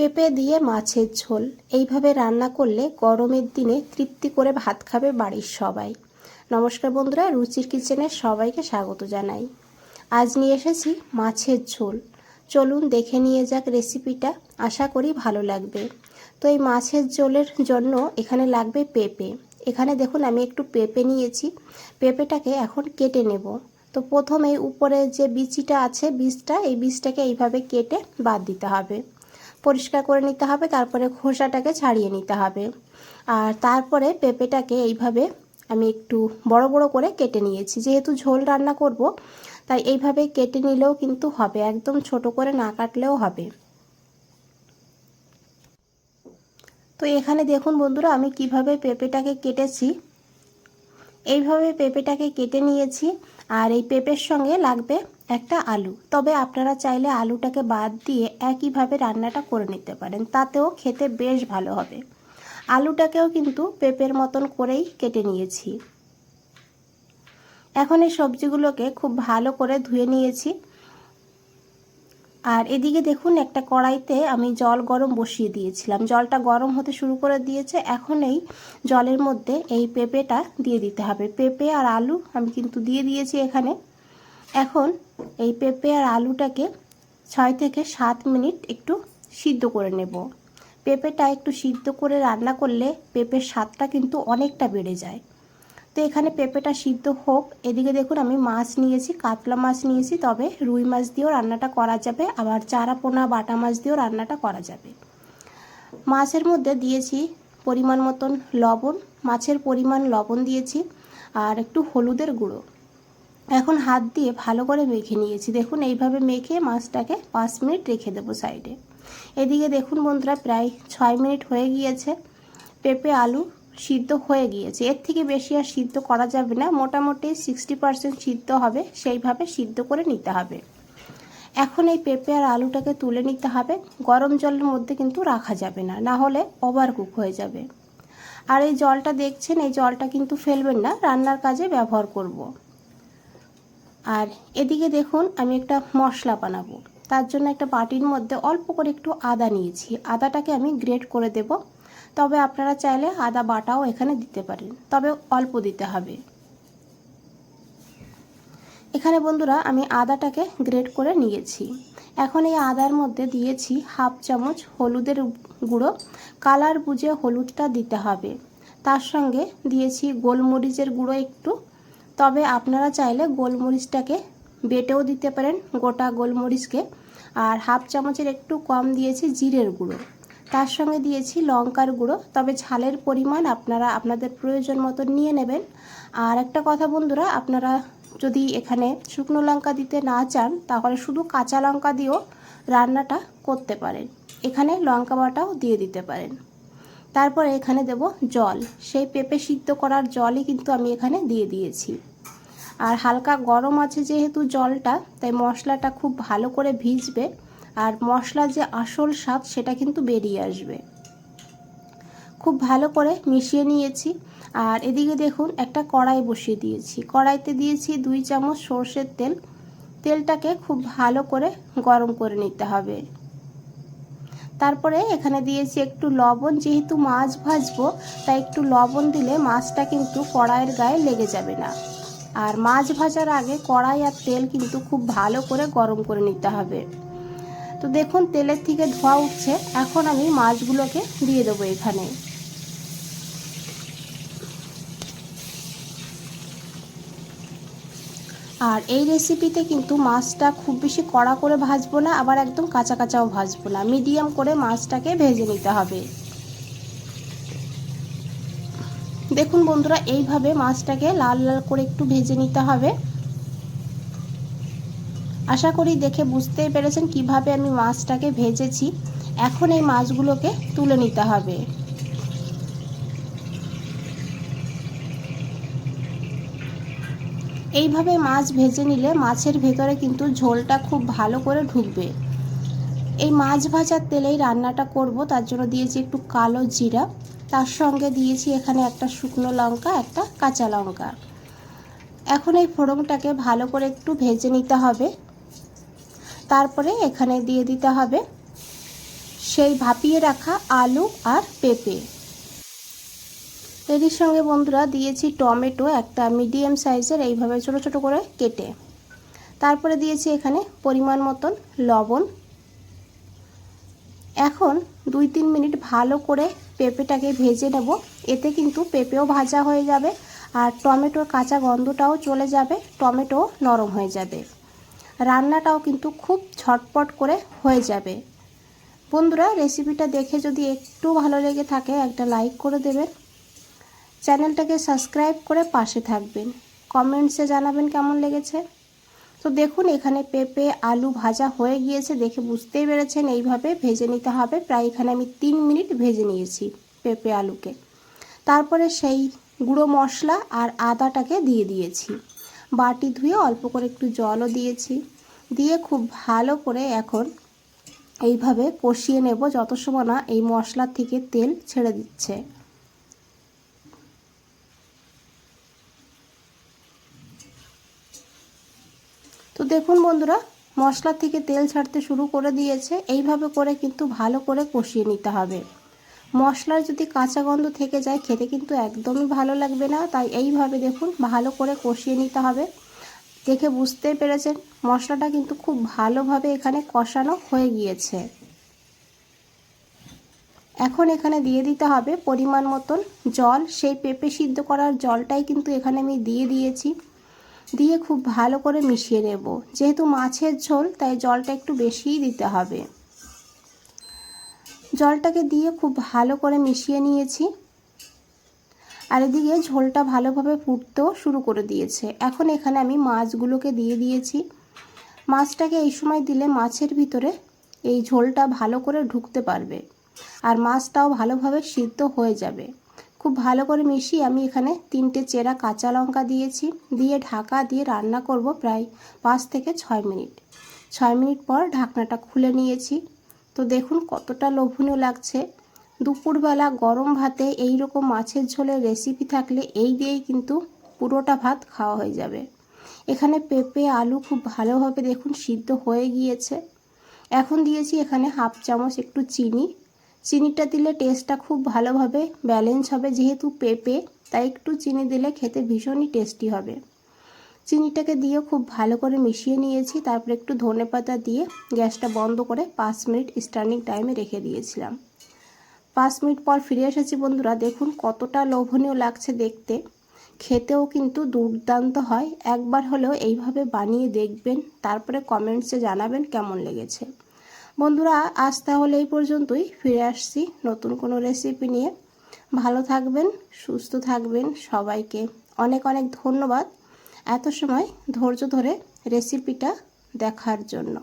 পেঁপে দিয়ে মাছের ঝোল এইভাবে রান্না করলে গরমের দিনে তৃপ্তি করে ভাত খাবে বাড়ির সবাই। নমস্কার বন্ধুরা, রুচির কিচেনে সবাইকে স্বাগত জানাই। আজ নিয়ে এসেছি মাছের ঝোল। চলুন দেখে নিয়ে যাক রেসিপিটা, আশা করি ভালো লাগবে। তো এই মাছের ঝোলের জন্য এখানে লাগবে পেঁপে। এখানে দেখুন আমি একটু পেঁপে নিয়েছি। পেঁপেটাকে এখন কেটে নেব। তো প্রথমেই উপরে যে বিচিটা আছে, এই বীজটাকে এইভাবে কেটে বাদ দিতে হবে, পরিষ্কার করে নিতে হবে। তারপরে খোসাটাকে ছাড়িয়ে নিতে হবে। আর তারপরে পেঁপেটাকে এইভাবে আমি একটু বড় বড় করে কেটে নিয়েছি। যেহেতু ঝোল রান্না করব, তাই এইভাবে কেটে নিলেও কিন্তু হবে, একদম ছোট করে না কাটলেও হবে। তো এখানে দেখুন বন্ধুরা, আমি কিভাবে পেঁপেটাকে কেটেছি। এইভাবে পেঁপেটাকে কেটে নিয়েছি। আর এই পেঁপের সঙ্গে লাগবে একটা আলু। তবে আপনারা চাইলে আলুটাকে বাদ দিয়ে একইভাবে রান্নাটা করে নিতে পারেন, তাতেও খেতে বেশ ভালো হবে। আলুটাকেও কিন্তু পেঁপের মতন করেই কেটে নিয়েছি। এখন এই সবজিগুলোকে খুব ভালো করে ধুয়ে নিয়েছি। আর এদিকে দেখুন, একটা কড়াইতে আমি জল গরম বসিয়ে দিয়েছিলাম। জলটা গরম হতে শুরু করে দিয়েছে। এখন এই জলের মধ্যে এই পেঁপেটা দিয়ে দিতে হবে। পেঁপে আর আলু আমি কিন্তু দিয়ে দিয়েছি এখানে। এখন এই পেঁপে আর আলুটাকে 6 থেকে 7 মিনিট একটু সিদ্ধ করে নেব। পেঁপেটা একটু সিদ্ধ করে রান্না করলে পেঁপের স্বাদটা কিন্তু অনেকটা বেড়ে যায়। তো এখানে পেঁপেটা সিদ্ধ হোক। এদিকে দেখুন আমি মাছ নিয়েছি, কাতলা মাছ নিয়েছি। তবে রুই মাছ দিয়েও রান্নাটা করা যাবে, আবার চারা পোনা বাটা মাছ দিয়েও রান্নাটা করা যাবে। মাছের মধ্যে দিয়েছি পরিমাণ মতন লবণ, মাছের পরিমাণ লবণ দিয়েছি, আর একটু হলুদের গুঁড়ো। এখন হাত দিয়ে ভালো করে মেখে নিয়েছি। দেখুন এইভাবে মেখে মাছটাকে 5 মিনিট রেখে দেবো সাইডে। এদিকে দেখুন বন্ধুরা, প্রায় 6 মিনিট হয়ে গিয়েছে। পেঁপে আলু সিদ্ধ হয়ে গিয়েছে। এর থেকে বেশি আর সিদ্ধ করা যাবে না, মোটামুটি 60% সিদ্ধ হবে, সেইভাবে সিদ্ধ করে নিতে হবে। এখন এই পেঁপে আর আলুটাকে তুলে নিতে হবে। গরম জলের মধ্যে কিন্তু রাখা যাবে না, না হলে ওভারকুক হয়ে যাবে। আর এই জলটা দেখছেন, এই জলটা কিন্তু ফেলবেন না, রান্নার কাজে ব্যবহার করব। আর এদিকে দেখুন আমি একটা মশলা বানাবো। তার জন্য একটা বাটির মধ্যে অল্প করে একটু আদা নিয়েছি। আদাটাকে আমি গ্রেট করে দেব। তবে আপনারা চাইলে আদা বাটাও এখানে দিতে পারেন, তবে অল্প দিতে হবে। এখানে বন্ধুরা আমি আদাটাকে গ্রেট করে নিয়েছি। এখন এই আদার মধ্যে দিয়েছি হাফ চামচ হলুদের গুঁড়ো। কালার বুঝে হলুদটা দিতে হবে। তার সঙ্গে দিয়েছি গোলমরিচের গুঁড়ো একটু। তবে আপনারা চাইলে গোলমরিচটাকে বেটেও দিতে পারেন, গোটা গোলমরিচকে। আর হাফ চামচের একটু কম দিয়েছি জিরের গুঁড়ো। তার সঙ্গে দিয়েছি লঙ্কার গুঁড়ো। তবে ঝালের পরিমাণ আপনারা আপনাদের প্রয়োজন মতো নিয়ে নেবেন। আর একটা কথা বন্ধুরা, আপনারা যদি এখানে শুকনো লঙ্কা দিতে না চান, তাহলে শুধু কাঁচা লঙ্কা দিয়েও রান্নাটা করতে পারেন। এখানে লঙ্কা বাটাও দিয়ে দিতে পারেন। তারপরে এখানে দেব জল। সেই পেঁপে সিদ্ধ করার জলই কিন্তু আমি এখানে দিয়ে দিয়েছি। আর হালকা গরম আছে যেহেতু জলটা, তাই মশলাটা খুব ভালো করে ভিজবে। আর মশলার যে আসল স্বাদ সেটা কিন্তু বেরিয়ে আসবে। খুব ভালো করে মিশিয়ে নিয়েছি। আর এদিকে দেখুন একটা কড়াই বসিয়ে দিয়েছি। কড়াইতে দিয়েছি 2 চামচ সরষের তেল। তেলটাকে খুব ভালো করে গরম করে নিতে হবে। তারপরে এখানে দিয়েছি একটু লবণ। যেহেতু মাছ ভাজবো, তাই একটু লবণ দিলে মাছটা কিন্তু কড়াইয়ের গায়ে লেগে যাবে না। আর মাছ ভাজার আগে কড়াই আর তেল কিন্তু খুব ভালো করে গরম করে নিতে হবে। তো দেখুন তেলের থেকে ধোঁয়া উঠছে। এখন আমি মাছগুলোকে দিয়ে দেবো এখানে। আর এই রেসিপিতে কিন্তু মাছটা খুব বেশি কড়া করে ভাজবো না, আবার একদম কাঁচা কাঁচাও ভাজবো না, মিডিয়াম করে মাছটাকে ভেজে নিতে হবে। দেখুন বন্ধুরা, এইভাবে মাছটাকে লাল লাল করে একটু ভেজে নিতে হবে। আশা করি দেখে বুঝতেই পেরেছেন কিভাবে আমি মাছটাকে ভেজেছি। এখন এই মাছগুলোকে তুলে নিতে হবে। এইভাবে মাছ ভেজে নিলে মাছের ভেতরে কিন্তু ঝোলটা খুব ভালো করে ঢুকবে। এই মাছ ভাজার তেলেই রান্নাটা করব, তার জন্য দিয়েছি একটু কালো জিরা। তার সঙ্গে দিয়েছি এখানে একটা শুকনো লঙ্কা, একটা কাঁচা লঙ্কা। এখন এই ফোড়নটাকে ভালো করে একটু ভেজে নিতে হবে। তারপরে এখানে দিয়ে দিতে হবে সেই ভাপিয়ে রাখা আলু আর পেঁপে। এর সঙ্গে বন্ধুরা দিয়েছি টমেটো একটা মিডিয়াম সাইজের, এইভাবে ছোট ছোট করে কেটে। তারপরে দিয়েছি এখানে পরিমাণ মতন লবণ। এখন 2-3 মিনিট ভালো করে পেঁপেটাকে ভেজে নেব। এতে কিন্তু পেঁপেও ভাজা হয়ে যাবে আর টমেটোর কাঁচা গন্ধটাও চলে যাবে, টমেটো নরম হয়ে যাবে। রান্নাটাও কিন্তু খুব ঝটপট করে হয়ে যাবে। বন্ধুরা রেসিপিটা দেখে যদি একটু ভালো লেগে থাকে একটা লাইক করে দেবেন, চ্যানেলটাকে সাবস্ক্রাইব করে পাশে থাকবেন, কমেন্টসে জানাবেন কেমন লেগেছে। তো দেখুন এখানে পেঁপে আলু ভাজা হয়ে গিয়েছে, দেখে বুঝতেই পেরেছেন এইভাবে ভেজে নিতে হবে। প্রায় এখানে আমি 3 মিনিট ভেজে নিয়েছি পেঁপে আলুকে। তারপরে সেই গুঁড়ো মশলা আর আদাটাকে দিয়ে দিয়েছি, বাটি ধুয়ে অল্প করে একটু জলও দিয়েছি, দিয়ে খুব ভালো করে এখন এইভাবে কষিয়ে নেব যত সময় না এই মশলা থেকে তেল ছেড়ে দিচ্ছে। তো দেখুন বন্ধুরা মশলা থেকে তেল ছাড়তে শুরু করে দিয়েছে। এইভাবে করে কিন্তু ভালো করে কষিয়ে নিতে হবে। মশলার যদি কাঁচা গন্ধ থেকে যায় খেতে কিন্তু একদমই ভালো লাগবে না, তাই এইভাবে দেখুন ভালো করে কষিয়ে নিতে হবে। দেখে বুঝতেই পেরেছেন মশলাটা কিন্তু খুব ভালোভাবে এখানে কষানো হয়ে গিয়েছে। এখন এখানে দিয়ে দিতে হবে পরিমাণ মতন জল, সেই পেঁপে সিদ্ধ করার জলটাই কিন্তু এখানে আমি দিয়ে দিয়েছি। দিয়ে খুব ভালো করে মিশিয়ে নেব। যেহেতু মাছের ঝোল তাই জলটা একটু বেশিই দিতে হবে। জলটাকে দিয়ে খুব ভালো করে মিশিয়ে নিয়েছি আর এদিকে ঝোলটা ভালোভাবে ফুটতেও শুরু করে দিয়েছে। এখন এখানে আমি মাছগুলোকে দিয়ে দিয়েছি। মাছটাকে এই সময় দিলে মাছের ভিতরে এই ঝোলটা ভালো করে ঢুকতে পারবে আর মাছটাও ভালোভাবে সিদ্ধ হয়ে যাবে। খুব ভালো করে মিশিয়ে আমি এখানে 3টে চেরা কাঁচা লঙ্কা দিয়েছি, দিয়ে ঢাকা দিয়ে রান্না করব প্রায় 5 থেকে 6 মিনিট। 6 মিনিট পর ঢাকনাটা খুলে নিয়েছি। তো দেখুন কতটা লোভনীয় লাগছে। দুপুরবেলা গরম ভাতে এই রকম মাছের ঝোলের রেসিপি থাকলে এই দিয়েই কিন্তু পুরোটা ভাত খাওয়া হয়ে যাবে। এখানে পেঁপে আলু খুব ভালোভাবে দেখুন সিদ্ধ হয়ে গিয়েছে। এখন দিয়েছি এখানে 1/2 চামচ একটু চিনি। চিনিটা দিলে টেস্টটা খুব ভালোভাবে ব্যালেন্স হবে, যেহেতু পেঁপে তাই একটু চিনি দিলে খেতে ভীষণই টেস্টি হবে। চিনিটাকে দিয়ে খুব ভালো করে মিশিয়ে নিয়েছি। তারপর একটু ধনেপাতা দিয়ে গ্যাসটা বন্ধ করে 5 মিনিট স্ট্যান্ডিং টাইমে রেখে দিয়েছিলাম। 5 মিনিট পর ফিরে এসেছি বন্ধুরা, দেখুন কতটা লোভনীয় লাগছে দেখতে, খেতেও কিন্তু দুর্দান্ত হয়। একবার হলেও এইভাবে বানিয়ে দেখবেন, তারপরে কমেন্টসে জানাবেন কেমন লেগেছে। বন্ধুরা আজ তাহলে এই পর্যন্তই, ফিরে আসছি নতুন কোনো রেসিপি নিয়ে। ভালো থাকবেন, সুস্থ থাকবেন। সবাইকে অনেক অনেক ধন্যবাদ এত সময় ধৈর্য ধরে রেসিপিটা দেখার জন্য।